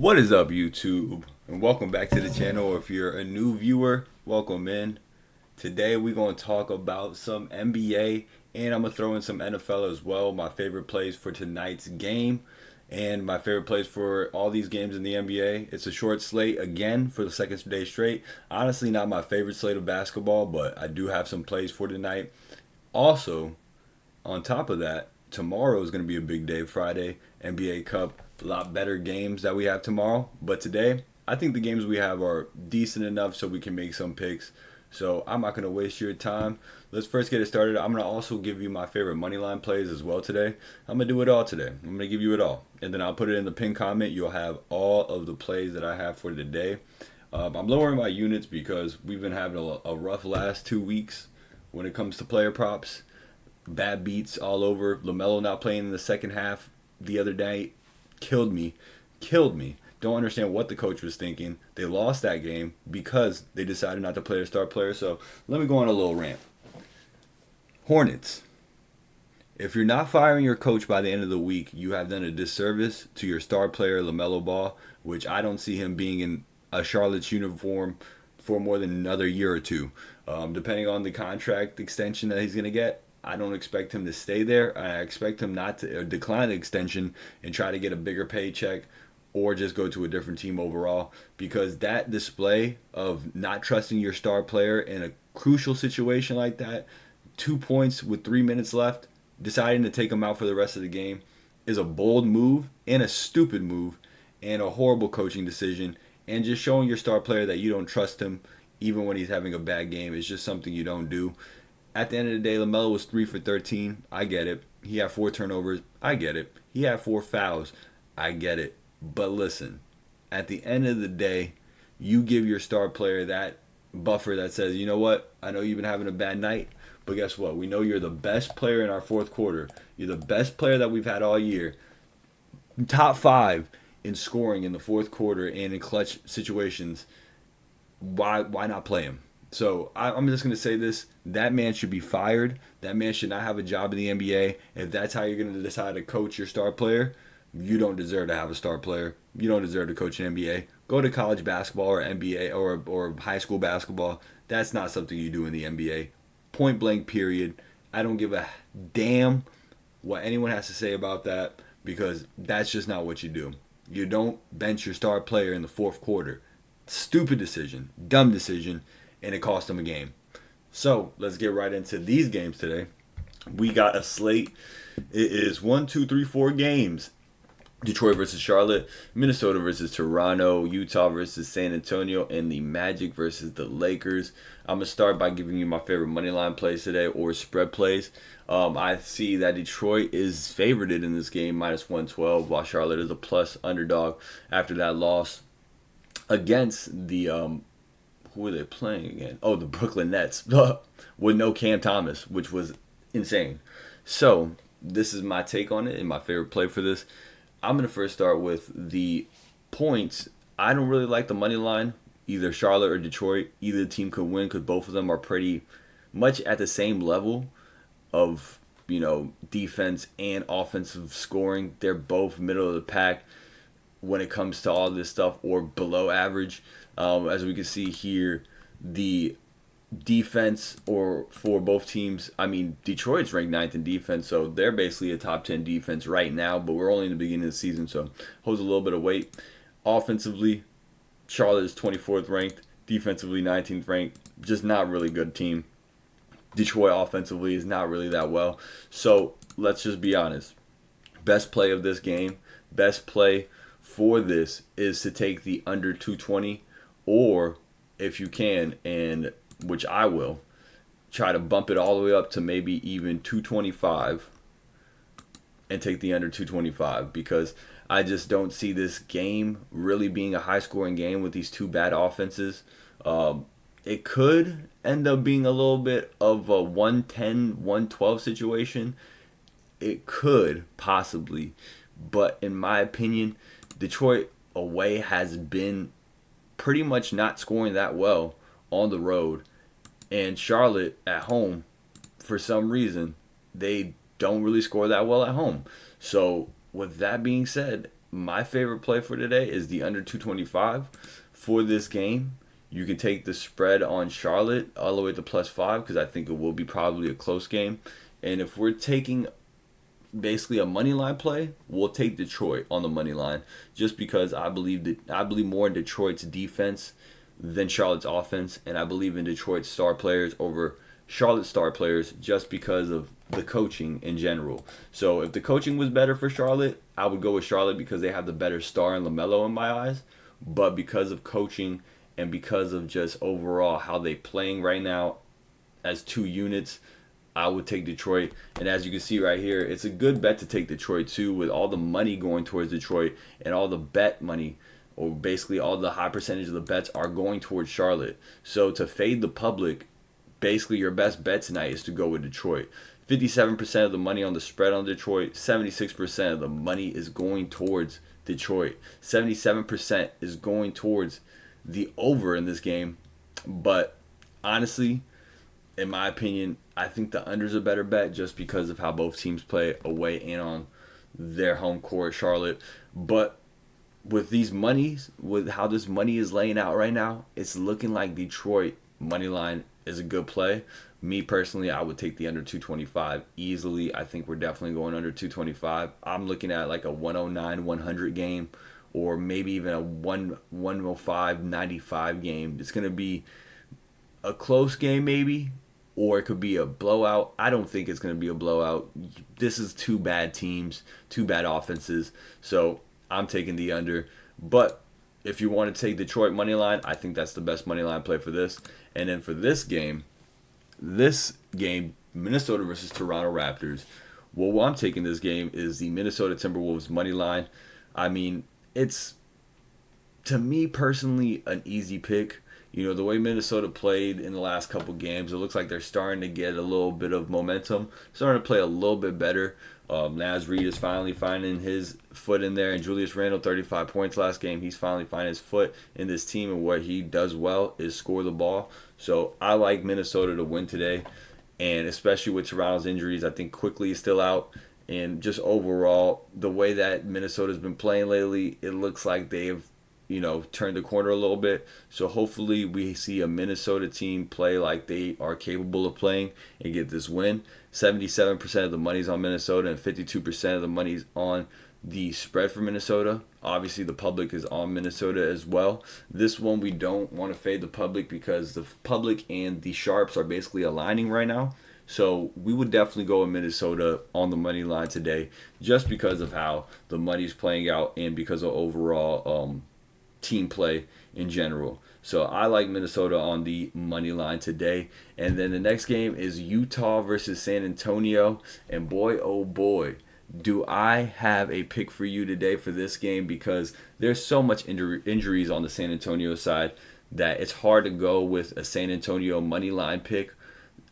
What is up, YouTube? And welcome back to the channel. If you're a new viewer, welcome in. Today we're going to talk about some NBA and I'm going to throw in some NFL as well. My favorite plays for tonight's game and my favorite plays for all these games in the NBA. It's a short slate again for the second day straight. Honestly, not my favorite slate of basketball, but I do have some plays for tonight. Also, on top of that, tomorrow is going to be a big day, Friday, NBA Cup. A lot better games that we have tomorrow. But today, I think the games we have are decent enough so we can make some picks. So I'm not going to waste your time. Let's first get it started. I'm going to also give you my favorite money line plays as well today. I'm going to do it all today. I'm going to give you it all. And then I'll put it in the pinned comment. You'll have all of the plays that I have for today. I'm lowering my units because we've been having a rough last 2 weeks when it comes to player props. Bad beats all over. LaMelo not playing in the second half the other day killed me. Don't understand what the coach was thinking. They lost that game because they decided not to play their star player. So let me go on a little rant. Hornets. If you're not firing your coach by the end of the week, you have done a disservice to your star player LaMelo Ball, which I don't see him being in a Charlotte's uniform for more than another year or two. Depending on the contract extension that he's going to get, I don't expect him to stay there. I expect him not to decline the extension and try to get a bigger paycheck or just go to a different team overall, because that display of not trusting your star player in a crucial situation like that, 2 points with 3 minutes left, deciding to take him out for the rest of the game, is a bold move and a stupid move and a horrible coaching decision, and just showing your star player that you don't trust him even when he's having a bad game is just something you don't do. At the end of the day, LaMelo was 3 for 13. I get it. He had 4 turnovers. I get it. He had 4 fouls. I get it. But listen, at the end of the day, you give your star player that buffer that says, you know what? I know you've been having a bad night, but guess what? We know you're the best player in our fourth quarter. You're the best player that we've had all year. Top 5 in scoring in the fourth quarter and in clutch situations. Why not play him? So I'm just going to say this. That man should be fired. That man should not have a job in the NBA. If that's how you're going to decide to coach your star player, you don't deserve to have a star player. You don't deserve to coach an NBA. Go to college basketball or NBA or high school basketball. That's not something you do in the NBA. Point blank, period. I don't give a damn what anyone has to say about that, because that's just not what you do. You don't bench your star player in the fourth quarter. Stupid decision. Dumb decision. And it cost them a game. So let's get right into these games today. We got a slate. It is 1, 2, 3, 4 games. Detroit versus Charlotte, Minnesota versus Toronto, Utah versus San Antonio, and the Magic versus the Lakers. I'm going to start by giving you my favorite money line plays today, or spread plays. I see that Detroit is favored in this game, minus 112, while Charlotte is a plus underdog after that loss against the who are they playing again? Oh, the Brooklyn Nets with no Cam Thomas, which was insane. So this is my take on it and my favorite play for this. I'm going to first start with the points. I don't really like the money line, either Charlotte or Detroit. Either team could win because both of them are pretty much at the same level of, defense and offensive scoring. They're both middle of the pack when it comes to all this stuff, or below average. As we can see here, the defense for both teams, Detroit's ranked 9th in defense, so they're basically a top 10 defense right now, but we're only in the beginning of the season, so holds a little bit of weight. Offensively, Charlotte is 24th ranked, defensively 19th ranked, just not really good team. Detroit offensively is not really that well, so let's just be honest. Best play of this game, best play for this is to take the under 220, or if you can, and which I will, try to bump it all the way up to maybe even 225 and take the under 225, because I just don't see this game really being a high scoring game with these two bad offenses. It could end up being a little bit of a 110, 112 situation. It could possibly, but in my opinion, Detroit away has been pretty much not scoring that well on the road. And Charlotte at home, for some reason, they don't really score that well at home. So with that being said, my favorite play for today is the under 225 for this game. You can take the spread on Charlotte all the way to +5 because I think it will be probably a close game. And if we're taking basically a money line play, we'll take Detroit on the money line just because I believe more in Detroit's defense than Charlotte's offense, and I believe in Detroit's star players over Charlotte's star players just because of the coaching in general. So if the coaching was better for Charlotte, I would go with Charlotte because they have the better star in LaMelo in my eyes. But because of coaching and because of just overall how they playing right now as two units, I would take Detroit. And as you can see right here, it's a good bet to take Detroit too, with all the money going towards Detroit and all the bet money, or basically all the high percentage of the bets are going towards Charlotte. So to fade the public, basically your best bet tonight is to go with Detroit. 57% of the money on the spread on Detroit, 76% of the money is going towards Detroit. 77% is going towards the over in this game. But honestly, in my opinion, I think the under's a better bet just because of how both teams play away and on their home court, Charlotte. But with these monies, with how this money is laying out right now, it's looking like Detroit money line is a good play. Me personally, I would take the under 225 easily. I think we're definitely going under 225. I'm looking at like a 109-100 game, or maybe even a 105-95 game. It's going to be a close game maybe, or it could be a blowout. I don't think it's going to be a blowout. This is two bad teams, two bad offenses. So I'm taking the under. But if you want to take Detroit money line, I think that's the best money line play for this. And then for this game, Minnesota versus Toronto Raptors. Well, why I'm taking this game is the Minnesota Timberwolves money line. I mean, it's, to me personally, an easy pick. You know, the way Minnesota played in the last couple games, it looks like they're starting to get a little bit of momentum, starting to play a little bit better. Naz Reid is finally finding his foot in there, and Julius Randle, 35 points last game. He's finally finding his foot in this team, and what he does well is score the ball. So I like Minnesota to win today, and especially with Toronto's injuries, I think Quickly is still out. And just overall, the way that Minnesota's been playing lately, it looks like they've turned the corner a little bit. So hopefully we see a Minnesota team play like they are capable of playing and get this win. 77% of the money's on Minnesota and 52% of the money's on the spread for Minnesota. Obviously the public is on Minnesota as well. This one we don't want to fade the public because the public and the sharps are basically aligning right now. So we would definitely go with Minnesota on the money line today just because of how the money's playing out and because of overall team play in general. So I like Minnesota on the money line today. And then the next game is Utah versus San Antonio. And boy, oh boy, do I have a pick for you today for this game, because there's so much injuries on the San Antonio side that it's hard to go with a San Antonio money line pick.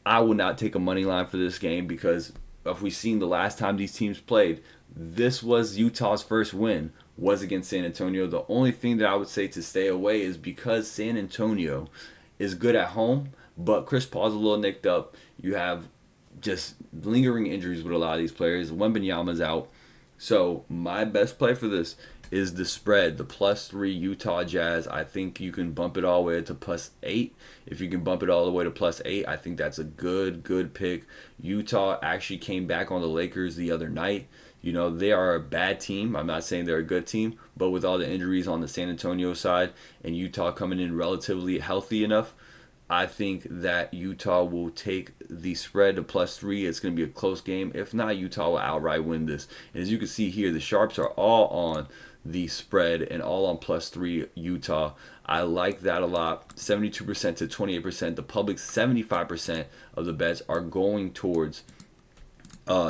I will not take a money line for this game because if we've seen the last time these teams played, this was Utah's first win was against San Antonio. The only thing that I would say to stay away is because San Antonio is good at home, but Chris Paul's a little nicked up. You have just lingering injuries with a lot of these players. Wembanyama's out. So my best play for this is the spread, the +3 Utah Jazz. I think you can bump it all the way to +8. If you can bump it all the way to +8, I think that's a good pick. Utah actually came back on the Lakers the other night. You know, they are a bad team. I'm not saying they're a good team, but with all the injuries on the San Antonio side and Utah coming in relatively healthy enough, I think that Utah will take the spread to +3. It's going to be a close game. If not, Utah will outright win this. And as you can see here, the sharps are all on the spread and all on +3 Utah. I like that a lot. 72% to 28%. The public 75% of the bets are going towards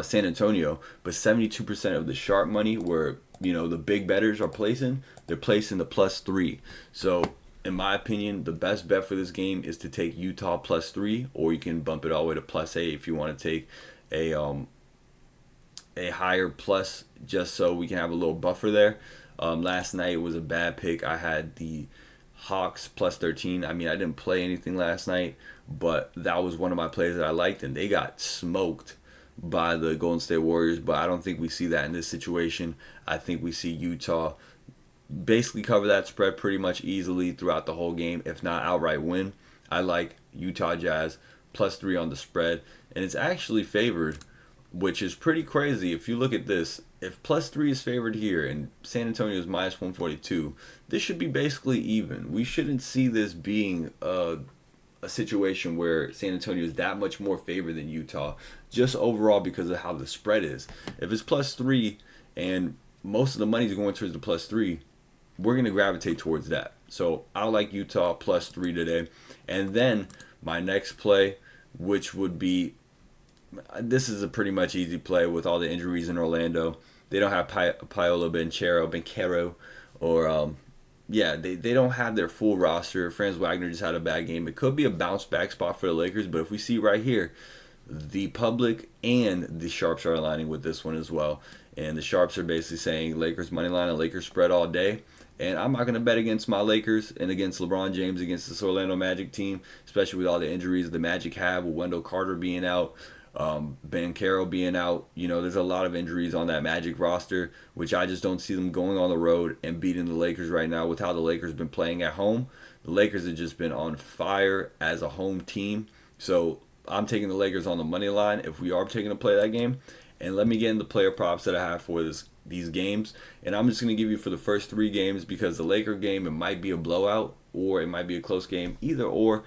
San Antonio, but 72% of the sharp money where the big bettors are placing, they're placing the +3. So in my opinion, the best bet for this game is to take Utah +3, or you can bump it all the way to +8 if you want to take a higher plus, just so we can have a little buffer there. Last night was a bad pick. I had the Hawks +13. I mean, I didn't play anything last night, but that was one of my plays that I liked, and they got smoked by the Golden State Warriors, but I don't think we see that in this situation. I think we see Utah basically cover that spread pretty much easily throughout the whole game, if not outright win. I like Utah Jazz +3 on the spread, and it's actually favored, which is pretty crazy. If you look at this, if +3 is favored here and San Antonio is -142, this should be basically even. We shouldn't see this being a situation where San Antonio is that much more favored than Utah, just overall because of how the spread is. If it's +3 and most of the money is going towards the +3, we're going to gravitate towards that. So I like Utah +3 today. And then my next play, which would be, this is a pretty much easy play with all the injuries in Orlando. They don't have Paolo Banchero, or they don't have their full roster. Franz Wagner just had a bad game. It could be a bounce back spot for the Lakers, but if we see right here, the public and the sharps are aligning with this one as well. And the sharps are basically saying Lakers money line and Lakers spread all day. And I'm not going to bet against my Lakers and against LeBron James against this Orlando Magic team, especially with all the injuries the Magic have, with Wendell Carter being out, Banchero being out. There's a lot of injuries on that Magic roster, which I just don't see them going on the road and beating the Lakers right now with how the Lakers have been playing at home. The Lakers have just been on fire as a home team. So I'm taking the Lakers on the money line if we are taking to play that game. And let me get into player props that I have for these games. And I'm just going to give you for the first 3 games, because the Laker game, it might be a blowout or it might be a close game. Either or,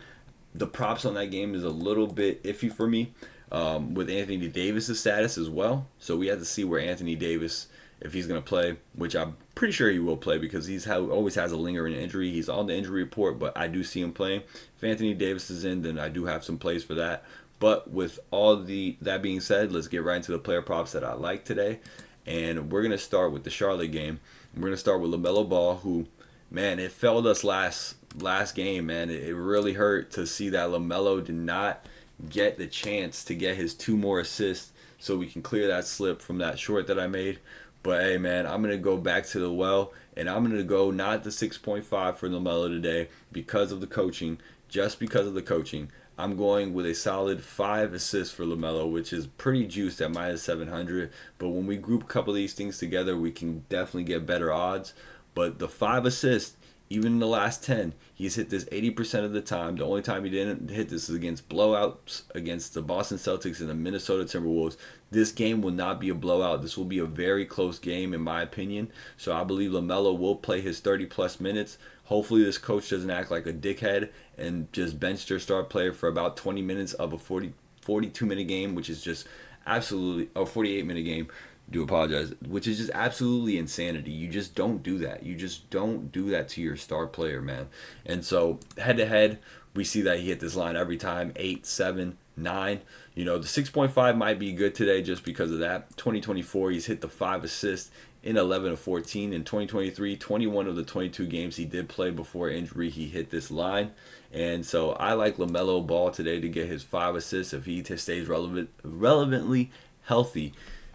the props on that game is a little bit iffy for me with Anthony Davis' status as well. So we have to see where Anthony Davis, if he's going to play, which I'm pretty sure he will play because he's always has a lingering injury. He's on the injury report, but I do see him playing. If Anthony Davis is in, then I do have some plays for that. But with that being said, let's get right into the player props that I like today. And we're going to start with the Charlotte game. We're going to start with LaMelo Ball, who, man, it failed us last game, man. It really hurt to see that LaMelo did not get the chance to get his 2 more assists so we can clear that slip from that short that I made. But, hey, man, I'm going to go back to the well, and I'm going to go not the 6.5 for LaMelo today because of the coaching, just because of the coaching. I'm going with a solid 5 assists for LaMelo, which is pretty juiced at -700. But when we group a couple of these things together, we can definitely get better odds. But the 5 assists, even in the last 10, he's hit this 80% of the time. The only time he didn't hit this is against blowouts against the Boston Celtics and the Minnesota Timberwolves. This game will not be a blowout. This will be a very close game in my opinion. So I believe LaMelo will play his 30-plus minutes. Hopefully this coach doesn't act like a dickhead and just bench their star player for about 20 minutes of a 42-minute game, which is just absolutely, 48-minute game. Do apologize, which is just absolutely insanity. You just don't do that. You just don't do that to your star player, man. And so head to head, we see that he hit this line every time, 8, 7, 9. The 6.5 might be good today just because of that. 2024, he's hit the 5 assists in 11 of 14. In 2023, 21 of the 22 games he did play before injury, he hit this line. And so I like LaMelo Ball today to get his 5 assists if he stays relevantly healthy.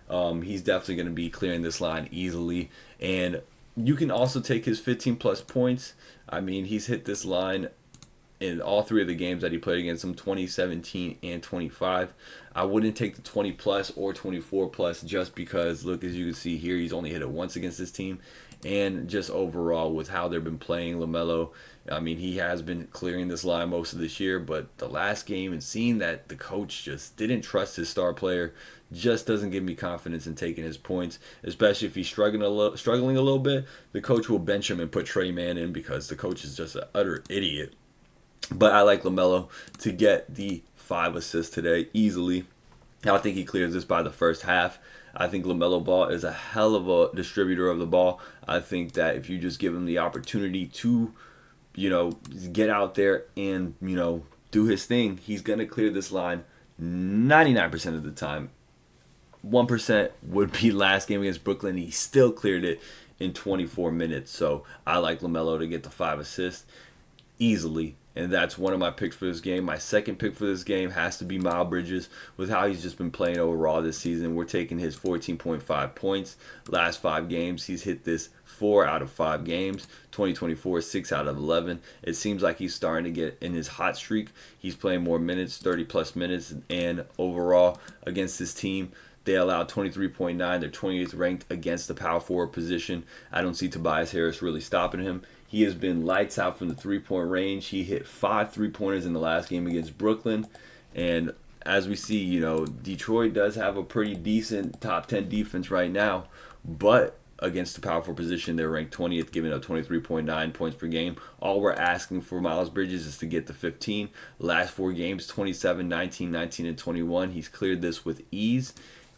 He's definitely going to be clearing this line easily. And you can also take his 15-plus points. I mean, he's hit this line in all 3 of the games that he played against him, 2017 and 25. I wouldn't take the 20-plus or 24-plus just because, look, as you can see here, he's only hit it once against this team. And just overall with how they've been playing LaMelo, I mean, he has been clearing this line most of this year, but the last game and seeing that the coach just didn't trust his star player just doesn't give me confidence in taking his points, especially if he's struggling a little bit. The coach will bench him and put Trey Mann in because the coach is just an utter idiot. But I like LaMelo to get the 5 assists today easily. I think he clears this by the first half. I think LaMelo Ball is a hell of a distributor of the ball. I think that if you just give him the opportunity to, get out there and, do his thing, he's going to clear this line 99% of the time. 1% would be last game against Brooklyn. He still cleared it in 24 minutes. So I like LaMelo to get the 5 assists easily. and that's one of my picks for this game. My second pick for this game has to be Miles Bridges with how he's just been playing overall this season. We're taking his 14.5 points. Last 5 games, he's hit this 4 out of 5 games. 2024, 6 out of 11. It seems like he's starting to get in his hot streak. He's playing more minutes, 30 plus minutes, and overall against this team, they allowed 23.9. They're 28th ranked against the power forward position. I don't see Tobias Harris really stopping him. He has been lights out from the three-point range. He hit 5 3-pointers in the last game against Brooklyn. And as we see, Detroit does have a pretty decent top 10 defense right now. But against the power forward position, they're ranked 20th, giving up 23.9 points per game. All we're asking for Miles Bridges is to get to 15. Last 4 games, 27, 19, 19, and 21. He's cleared this with ease.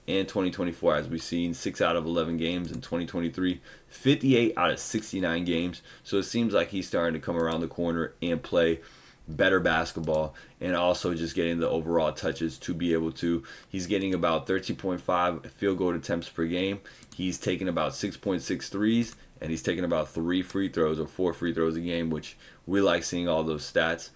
And 2024, as we've seen, 6 out of 11 games. In 2023, 58 out of 69 games. So it seems like he's starting to come around the corner and play better basketball, and also just getting the overall touches to be able to. He's getting about 13.5 field goal attempts per game. He's taking about 6.6 threes, and he's taking about 3 free throws or 4 free throws a game, which we like seeing all those stats.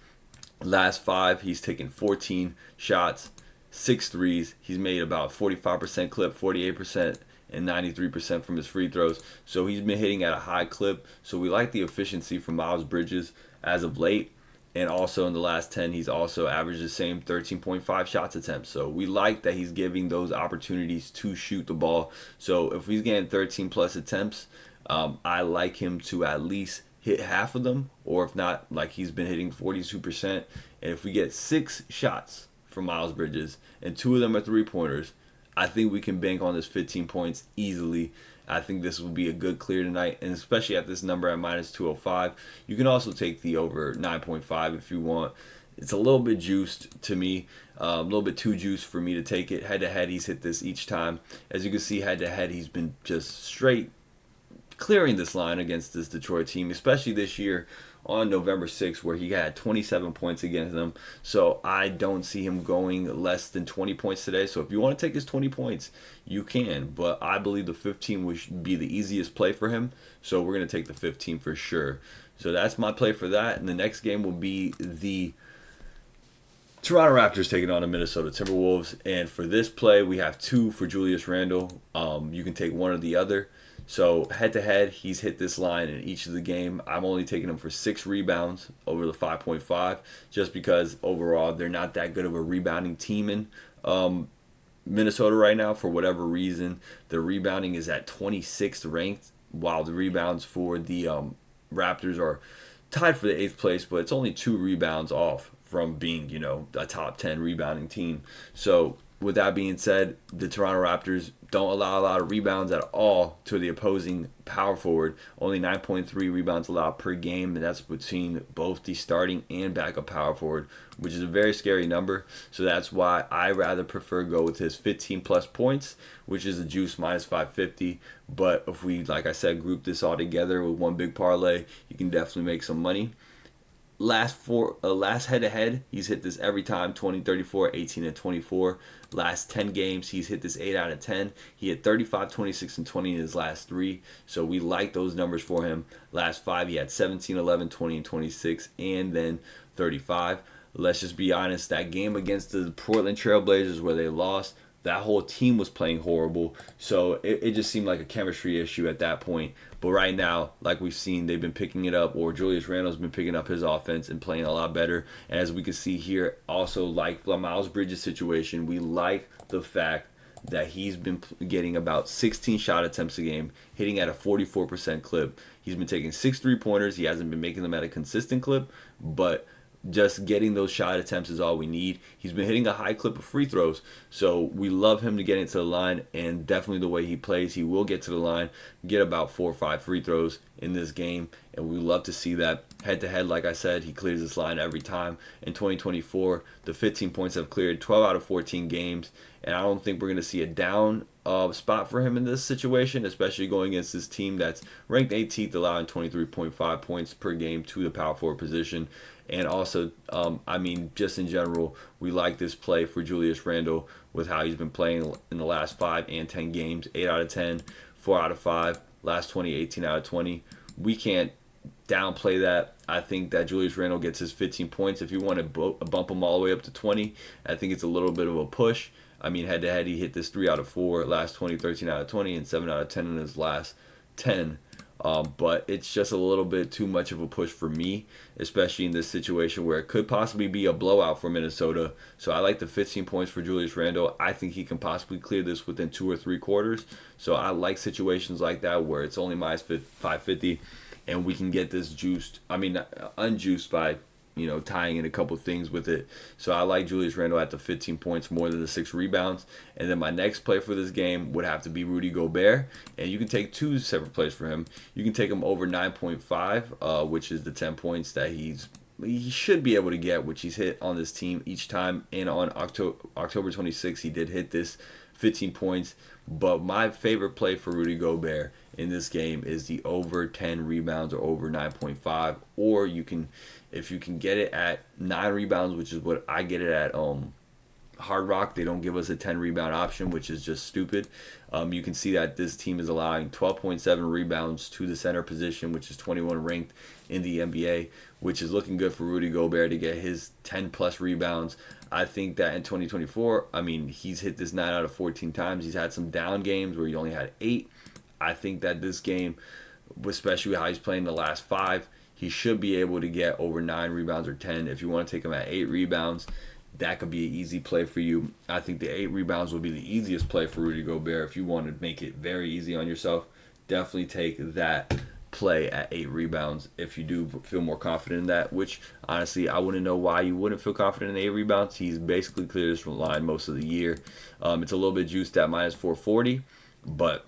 Last 5, he's taken 14 shots, 6 threes. He's made about 45% clip, 48%, and 93% from his free throws. So he's been hitting at a high clip. So we like the efficiency from Miles Bridges as of late. And also in the last 10, he's also averaged the same 13.5 shots attempts. So we like that he's giving those opportunities to shoot the ball. So if he's getting 13 plus attempts, I like him to at least hit half of them, or if not, like he's been hitting 42%. And if we get 6 shots from Miles Bridges and 2 of them are 3-pointers, I think we can bank on this 15 points easily. I think this will be a good clear tonight, and especially at this number at minus 205. You can also take the over 9.5 if you want. It's a little bit juiced to me, a little bit too juiced for me to take it. Head-to-head, he's hit this each time. As you can see, head-to-head, he's been just straight clearing this line against this Detroit team, especially this year on November 6th, where he had 27 points against them. So I don't see him going less than 20 points today. So if you want to take his 20 points, you can. But I believe the 15 would be the easiest play for him. So we're going to take the 15 for sure. So that's my play for that. And the next game will be the Toronto Raptors taking on the Minnesota Timberwolves. And for this play, we have 2 for Julius Randle. You can take one or the other. So head-to-head, he's hit this line in each of the game. I'm only taking him for 6 rebounds over the 5.5, just because overall they're not that good of a rebounding team in Minnesota right now. For whatever reason, the rebounding is at 26th ranked, while the rebounds for the Raptors are tied for the 8th place, but it's only 2 rebounds off from being, a top 10 rebounding team. So with that being said, the Toronto Raptors don't allow a lot of rebounds at all to the opposing power forward. Only 9.3 rebounds allowed per game, and that's between both the starting and backup power forward, which is a very scary number. So that's why I rather prefer go with his 15 plus points, which is a juice minus 550. But if we, like I said, group this all together with one big parlay, you can definitely make some money. Last head-to-head, he's hit this every time, 20, 34, 18, and 24. Last 10 games, he's hit this 8 out of 10. He had 35, 26, and 20 in his last 3. So we like those numbers for him. Last 5, he had 17, 11, 20, and 26, and then 35. Let's just be honest, that game against the Portland Trailblazers where they lost, that whole team was playing horrible. So it just seemed like a chemistry issue at that point. But right now, like we've seen, they've been picking it up, or Julius Randle's been picking up his offense and playing a lot better. And as we can see here, also like the Miles Bridges situation, we like the fact that he's been getting about 16 shot attempts a game, hitting at a 44% clip. He's been taking 6 3-pointers. He hasn't been making them at a consistent clip, but just getting those shot attempts is all we need. He's been hitting a high clip of free throws, so we love him to get into the line, and definitely the way he plays, he will get to the line, get about 4 or 5 free throws in this game, and we love to see that. Head-to-head, like I said, he clears this line every time. In 2024, the 15 points have cleared 12 out of 14 games, and I don't think we're going to see a down spot for him in this situation, especially going against this team that's ranked 18th, allowing 23.5 points per game to the power forward position. And also, just in general, we like this play for Julius Randle with how he's been playing in the last 5 and 10 games. 8 out of 10, 4 out of 5, last 20, 18 out of 20. We can't downplay that. I think that Julius Randle gets his 15 points. If you want to bump him all the way up to 20, I think it's a little bit of a push. I mean, head to head, he hit this 3 out of 4, last 20, 13 out of 20, and 7 out of 10 in his last 10. But it's just a little bit too much of a push for me, especially in this situation where it could possibly be a blowout for Minnesota. So I like the 15 points for Julius Randle. I think he can possibly clear this within 2 or 3 quarters. So I like situations like that where it's only minus 550 and we can get this unjuiced by tying in a couple things with it. So I like Julius Randle at the 15 points more than the 6 rebounds. And then my next play for this game would have to be Rudy Gobert. And you can take 2 separate plays for him. You can take him over 9.5, which is the 10 points that he should be able to get, which he's hit on this team each time. And on October 26th, he did hit this 15 points. But my favorite play for Rudy Gobert in this game is the over 10 rebounds or over 9.5. Or if you can get it at 9 rebounds, which is what I get it at Hard Rock, they don't give us a 10 rebound option, which is just stupid. You can see that this team is allowing 12.7 rebounds to the center position, which is 21 ranked in the NBA, which is looking good for Rudy Gobert to get his 10 plus rebounds. I think that in 2024, he's hit this 9 out of 14 times. He's had some down games where he only had 8. I think that this game, especially how he's playing the last 5, he should be able to get over 9 rebounds or 10. If you want to take him at 8 rebounds, that could be an easy play for you. I think the 8 rebounds will be the easiest play for Rudy Gobert. If you want to make it very easy on yourself, definitely take that play at 8 rebounds if you do feel more confident in that, which honestly I wouldn't know why you wouldn't feel confident in 8 rebounds. He's basically cleared this line most of the year. It's a little bit juiced at minus 440, but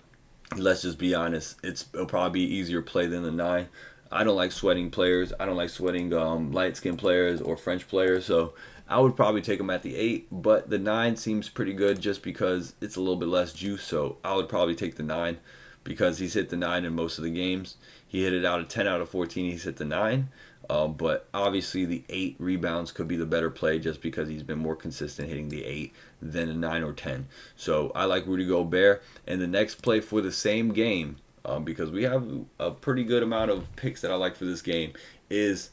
let's just be honest, it'll probably be easier play than the 9. I don't like sweating players. I don't like sweating light-skinned players or French players, so I would probably take him at the 8, but the 9 seems pretty good just because it's a little bit less juice, so I would probably take the 9 because he's hit the 9 in most of the games. He hit it out of 10 out of 14, he's hit the 9, but obviously the 8 rebounds could be the better play just because he's been more consistent hitting the 8 than a 9 or 10. So I like Rudy Gobert, and the next play for the same game, because we have a pretty good amount of picks that I like for this game, is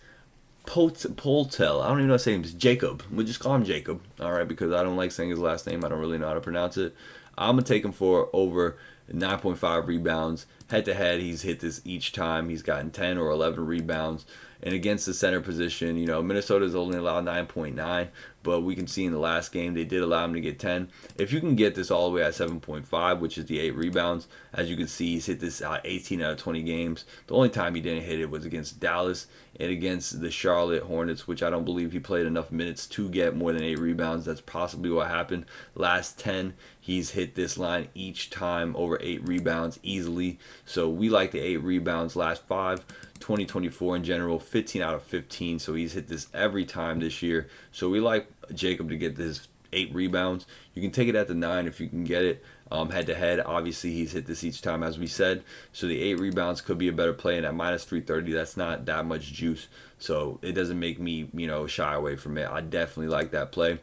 Poltel. I don't even know his name is Jacob. We'll just call him Jacob, all right, because I don't like saying his last name. I don't really know how to pronounce it. I'm going to take him for over 9.5 rebounds. Head-to-head, he's hit this each time. He's gotten 10 or 11 rebounds. And against the center position, Minnesota's only allowed 9.9, but we can see in the last game they did allow him to get 10. If you can get this all the way at 7.5, which is the 8 rebounds, as you can see, he's hit this 18 out of 20 games. The only time he didn't hit it was against Dallas and against the Charlotte Hornets, which I don't believe he played enough minutes to get more than 8 rebounds. That's possibly what happened. Last 10, he's hit this line each time over 8 rebounds easily. So we like the 8 rebounds. Last 5, 2024 in general, 15 out of 15. So he's hit this every time this year. So we like Jacob to get this 8 rebounds. You can take it at the 9 if you can get it. Head to head, obviously he's hit this each time, as we said. So the 8 rebounds could be a better play, and at minus 330, that's not that much juice. So it doesn't make me, shy away from it. I definitely like that play.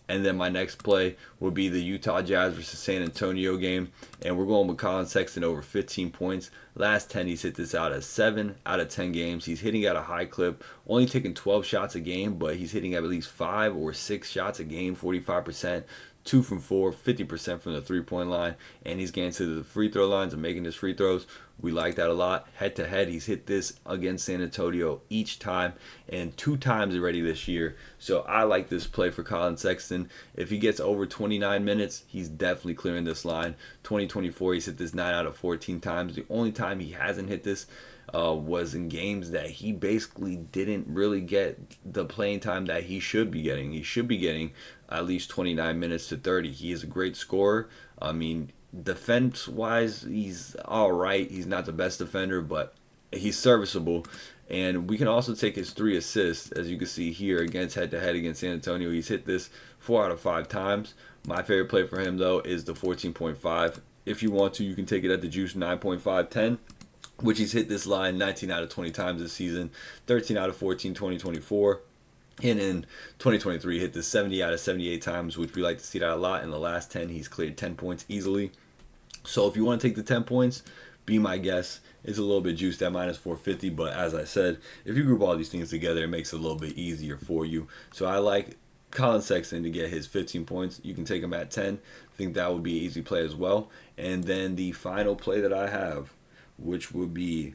And then my next play would be the Utah Jazz versus San Antonio game. And we're going with Colin Sexton over 15 points. Last 10, he's hit this out of 7 out of 10 games. He's hitting at a high clip, only taking 12 shots a game, but he's hitting at least 5 or 6 shots a game, 45%. 2 from 4, 50% from the three-point line, and he's getting to the free throw lines and making his free throws. We like that a lot. Head-to-head, he's hit this against San Antonio each time, and 2 times already this year. So I like this play for Colin Sexton. If he gets over 29 minutes, he's definitely clearing this line. 2024, he's hit this 9 out of 14 times. The only time he hasn't hit this was in games that he basically didn't really get the playing time that he should be getting. He should be getting at least 29 minutes to 30. He is a great scorer. Defense-wise, he's all right. He's not the best defender, but he's serviceable. And we can also take his 3 assists, as you can see here, against head-to-head against San Antonio. He's hit this 4 out of 5 times. My favorite play for him, though, is the 14.5. If you want to, you can take it at the juice 9.5, 10. Which he's hit this line 19 out of 20 times this season, 13 out of 14, 2024. And in 2023, hit this 70 out of 78 times, which we like to see that a lot. In the last 10, he's cleared 10 points easily. So if you want to take the 10 points, be my guess. It's a little bit juiced at minus 450, but as I said, if you group all these things together, it makes it a little bit easier for you. So I like Colin Sexton to get his 15 points. You can take him at 10. I think that would be an easy play as well. And then the final play that I have, which would be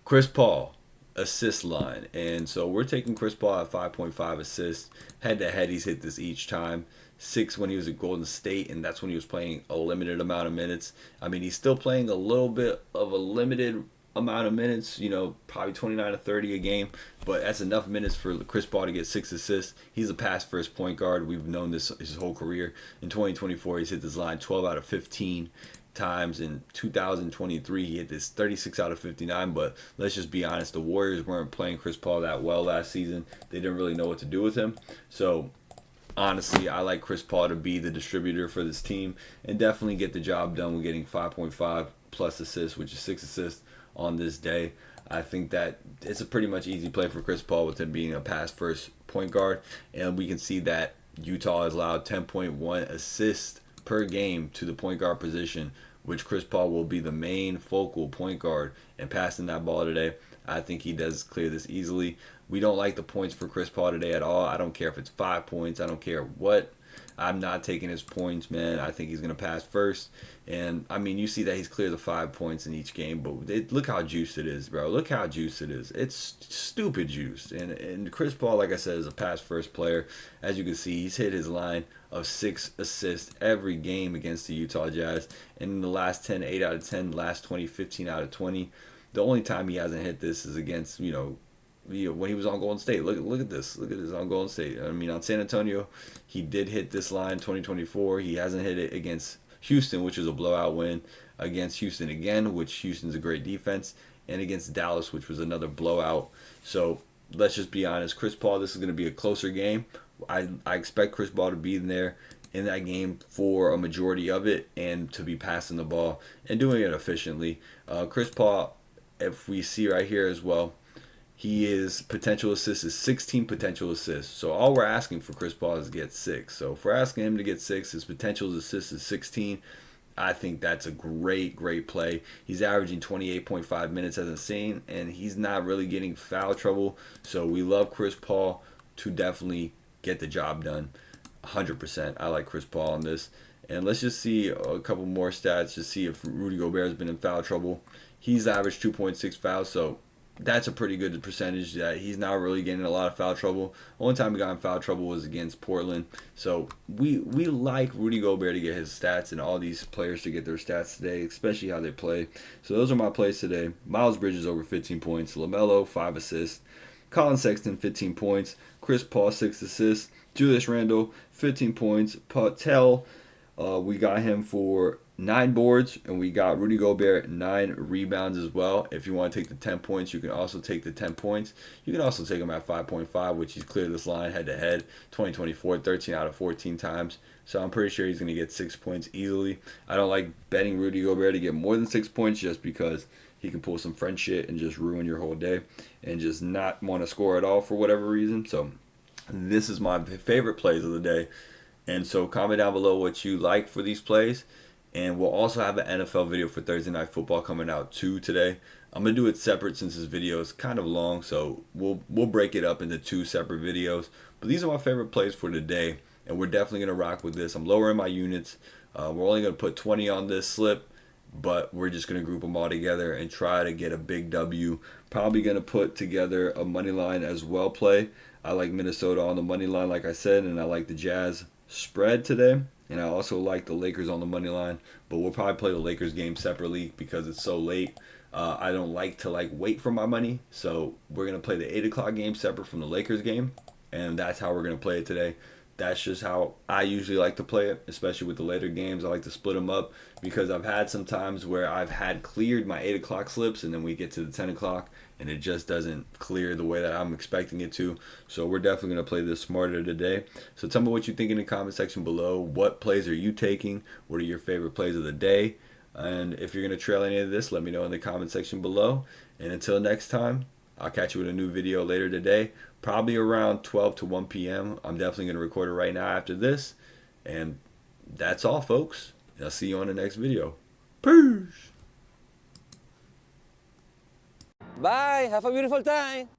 Chris Paul assist line. And so we're taking Chris Paul at 5.5 assists. Head to head, he's hit this each time. 6 when he was at Golden State, and that's when he was playing a limited amount of minutes. I mean, he's still playing a little bit of a limited amount of minutes, probably 29 to 30 a game, but that's enough minutes for Chris Paul to get 6 assists. He's a pass first point guard. We've known this his whole career. In 2024, he's hit this line 12 out of 15 times. In 2023, he hit this 36 out of 59, but let's just be honest, the Warriors weren't playing Chris Paul that well last season. They didn't really know what to do with him. So honestly, I like Chris Paul to be the distributor for this team and definitely get the job done with getting 5.5 plus assists, which is 6 assists on this day. I think that it's a pretty much easy play for Chris Paul with him being a pass first point guard, and we can see that Utah has allowed 10.1 assists per game to the point guard position, which Chris Paul will be the main focal point guard and passing that ball today. I think he does clear this easily. We don't like the points for Chris Paul today at all. I don't care if it's 5 points. I don't care what. I'm not taking his points, man. I think he's going to pass first. And, I mean, you see that he's cleared the 5 points in each game. But look how juiced it is, bro. Look how juiced it is. It's stupid juiced. And Chris Paul, like I said, is a pass first player. As you can see, he's hit his line of 6 assists every game against the Utah Jazz. And in the last 10, 8 out of 10, last 20, 15 out of 20. The only time he hasn't hit this is against, when he was on Golden State. Look at this. Look at this on Golden State. I mean, on San Antonio, he did hit this line 2024. He hasn't hit it against Houston, which is a blowout win. Against Houston again, which Houston's a great defense. And against Dallas, which was another blowout. So let's just be honest. Chris Paul, this is going to be a closer game. I expect Chris Paul to be in there in that game for a majority of it and to be passing the ball and doing it efficiently. Chris Paul, if we see right here as well, his potential assists is 16 potential assists. So all we're asking for Chris Paul is to get 6. So if we're asking him to get 6, his potential assists is 16. I think that's a great play. He's averaging 28.5 minutes as a scene, and he's not really getting foul trouble. So we love Chris Paul to definitely get the job done. 100%. I like Chris Paul on this. And let's just see a couple more stats to see if Rudy Gobert has been in foul trouble. He's averaged 2.6 fouls, so that's a pretty good percentage that he's not really getting a lot of foul trouble. Only time he got in foul trouble was against Portland. So we like Rudy Gobert to get his stats and all these players to get their stats today, especially how they play. So those are my plays today. Miles Bridges over 15 points. LaMelo, 5 assists. Colin Sexton, 15 points. Chris Paul, 6 assists. Julius Randle, 15 points. Patel, we got him for 9 boards, and we got Rudy Gobert 9 rebounds as well. If you want to take the 10 points, you can also take the 10 points. You can also take him at 5.5, which he's cleared this line head-to-head. 2024, 13 out of 14 times. So I'm pretty sure he's going to get 6 points easily. I don't like betting Rudy Gobert to get more than 6 points just because he can pull some French shit and just ruin your whole day and just not want to score at all for whatever reason. So this is my favorite plays of the day. And so comment down below what you like for these plays. And we'll also have an NFL video for Thursday Night Football coming out too today. I'm going to do it separate since this video is kind of long, so we'll break it up into 2 separate videos. But these are my favorite plays for today, and we're definitely going to rock with this. I'm lowering my units. We're only going to put 20 on this slip, but we're just going to group them all together and try to get a big W. Probably going to put together a money line as well play. I like Minnesota on the money line, like I said, and I like the Jazz spread today. And I also like the Lakers on the money line, but we'll probably play the Lakers game separately because it's so late. I don't like to wait for my money, so we're gonna play the 8 o'clock game separate from the Lakers game, and that's how we're gonna play it today. That's just how I usually like to play it, especially with the later games. I like to split them up because I've had some times where I've had cleared my 8 o'clock slips and then we get to the 10 o'clock and it just doesn't clear the way that I'm expecting it to. So we're definitely going to play this smarter today. So tell me what you think in the comment section below. What plays are you taking? What are your favorite plays of the day? And if you're going to trail any of this, let me know in the comment section below. And until next time, I'll catch you with a new video later today, probably around 12 to 1 p.m. I'm definitely going to record it right now after this. And that's all, folks. I'll see you on the next video. Peace. Bye. Have a beautiful time.